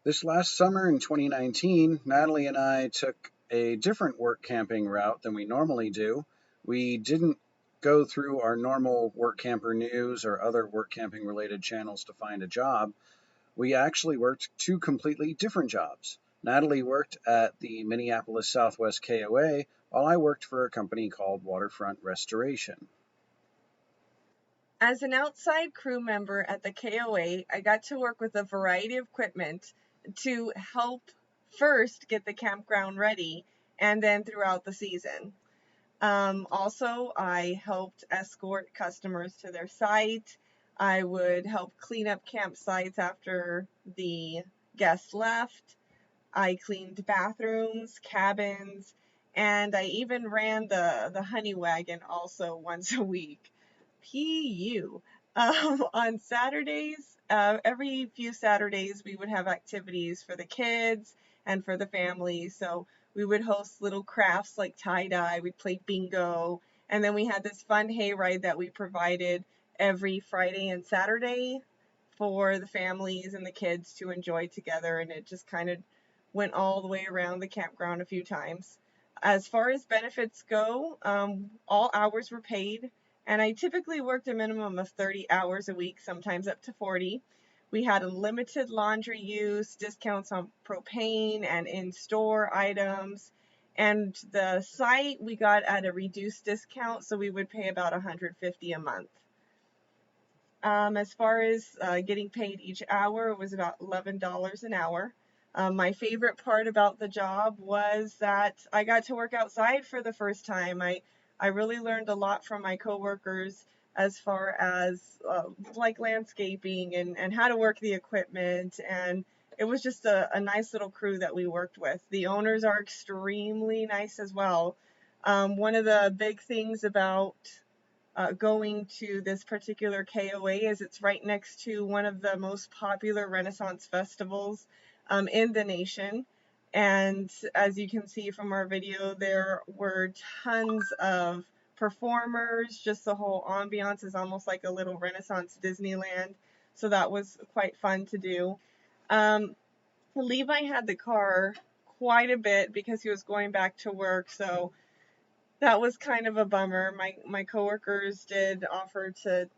This last summer in 2019, Natalie and I took a different work camping route than we normally do. We didn't go through our normal work camper news or other work camping related channels to find a job. We actually worked two completely different jobs. Natalie worked at the Minneapolis Southwest KOA, while I worked for a company called Waterfront Restoration. As an outside crew member at the KOA, I got to work with a variety of equipment to help first get the campground ready and then throughout the season. Also, I helped escort customers to their site. I would help clean up campsites after the guests left. I cleaned bathrooms, cabins, and I even ran the honey wagon also once a week. PU. On Saturdays, every few Saturdays, we would have activities for the kids and for the family. So we would host little crafts like tie-dye, we'd play bingo, and then we had this fun hayride that we provided every Friday and Saturday for the families and the kids to enjoy together, and it just kind of went all the way around the campground a few times. As far as benefits go, all hours were paid, and I typically worked a minimum of 30 hours a week, sometimes up to 40. We had unlimited laundry use, discounts on propane and in-store items, and the site we got at a reduced discount, so we would pay about $150 a month. As far as getting paid each hour, it was about $11 an hour. My favorite part about the job was that I got to work outside for the first time. I really learned a lot from my coworkers as far as like landscaping and how to work the equipment. And it was just a nice little crew that we worked with. The owners are extremely nice as well. One of the big things about going to this particular KOA is it's right next to one of the most popular Renaissance festivals in the nation. And as you can see from our video, there were tons of performers. Just the whole ambiance is almost like a little Renaissance Disneyland. So that was quite fun to do. Levi had the car quite a bit because he was going back to work. So that was kind of a bummer. My coworkers did offer to,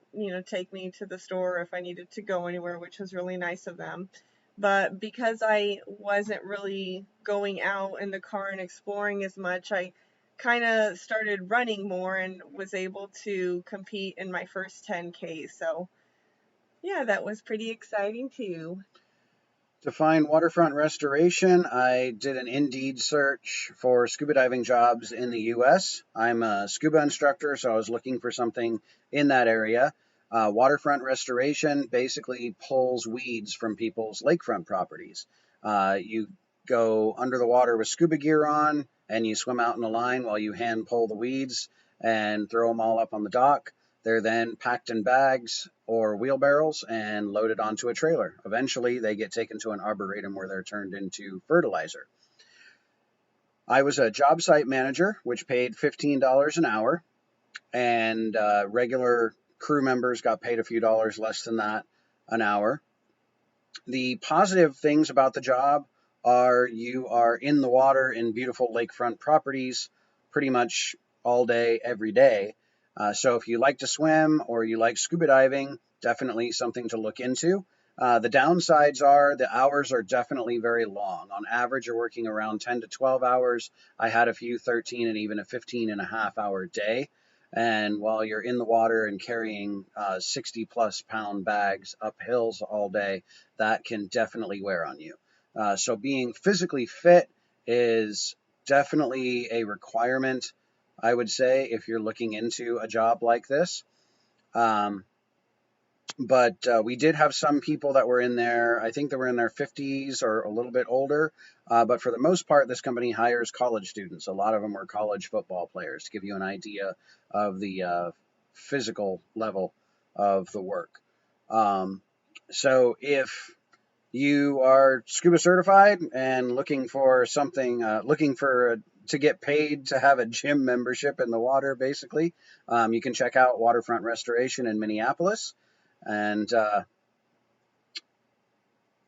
take me to the store if I needed to go anywhere, which was really nice of them. But because I wasn't really going out in the car and exploring as much, I kind of started running more and was able to compete in my first 10K. So, yeah, that was pretty exciting too. To find waterfront restoration, I did an Indeed search for scuba diving jobs in the US. I'm a scuba instructor, so I was looking for something in that area. Waterfront restoration basically pulls weeds from people's lakefront properties. You go under the water with scuba gear on, and you swim out in a line while you hand pull the weeds and throw them all up on the dock. They're then packed in bags or wheelbarrows and loaded onto a trailer. Eventually, they get taken to an arboretum where they're turned into fertilizer. I was a job site manager, which paid $15 an hour, and regular crew members got paid a few dollars less than that an hour. The positive things about the job are you are in the water in beautiful lakefront properties pretty much all day, every day. So if you like to swim or you like scuba diving, definitely something to look into. The downsides are the hours are definitely very long. On average, you're working around 10 to 12 hours. I had a few 13 and even a 15 and a half hour day. And while you're in the water and carrying 60 plus pound bags up hills all day, that can definitely wear on you. So being physically fit is definitely a requirement, I would say, if you're looking into a job like this. Um, but we did have some people that were in there, I think they were in their 50s or a little bit older. But for the most part, this company hires college students. A lot of them were college football players, to give you an idea of the physical level of the work. So if you are scuba certified and looking for something, to get paid to have a gym membership in the water, basically, you can check out Waterfront Restoration in Minneapolis. And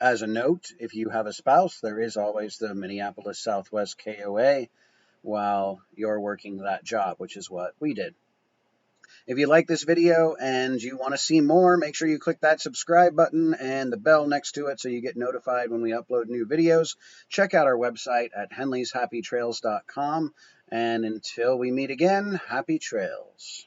As a note, if you have a spouse, there is always the Minneapolis Southwest KOA while you're working that job, which is what we did. If you like this video and you want to see more, make sure you click that subscribe button and the bell next to it so you get notified when we upload new videos. Check out our website at henleyshappytrails.com. And until we meet again, happy trails.